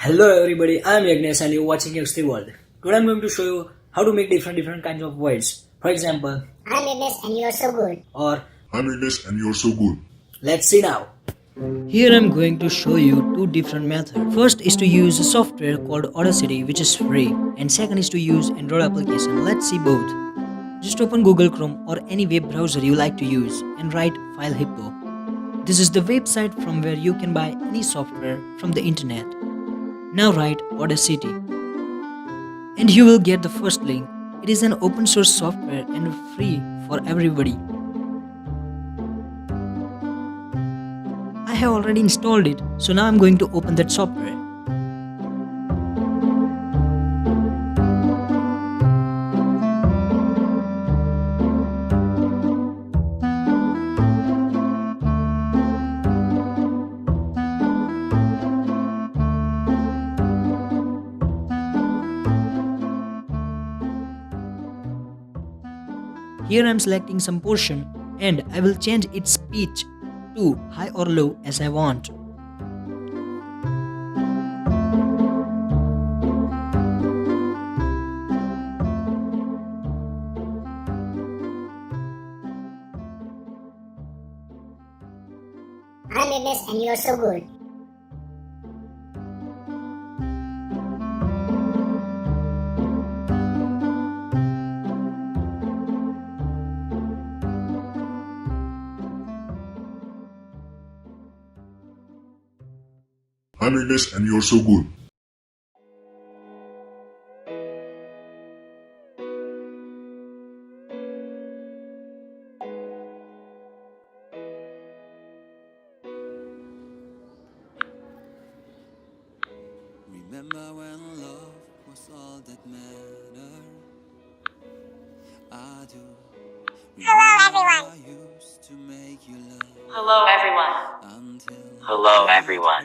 Hello everybody, I am Yagnesh and you're watching yags3world. Today I'm going to show you how to make different kinds of words. For example, I'm Yagnesh and you're so good. Or I'm Yagnesh and you're so good. Let's see now. Here I'm going to show you two different methods. First is to use a software called Audacity which is free, and second is to use Android application. Let's see both. Just open Google Chrome or any web browser you like to use and write file hippo. This is the website from where you can buy any software from the internet. Now write Audacity and you will get the first link. It is an open source software and free for everybody. I have already installed it, so now I'm going to open that software. Here I am selecting some portion and I will change its pitch to high or low as I want. I'm Yagnesh and you're so good. I'm Yagnesh and you're so good. Remember when love was all that mattered? I do. Hello everyone. I used to make you love Hello everyone. until Hello everyone.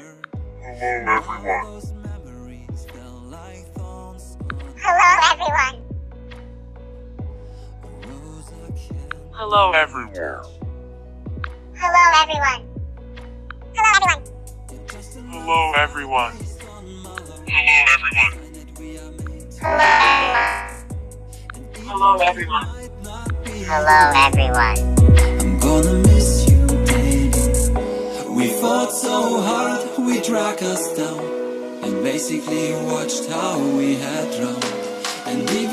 Hello everyone. those memories felt like thorns on Hello everyone. a rose I can't Hello everyone. Hello everyone. Hello everyone. just Hello everyone. Hello everyone. Hello everyone. I'm gonna miss you daily. We fought so hard, we dragged us down, and basically watched how we had drowned. And even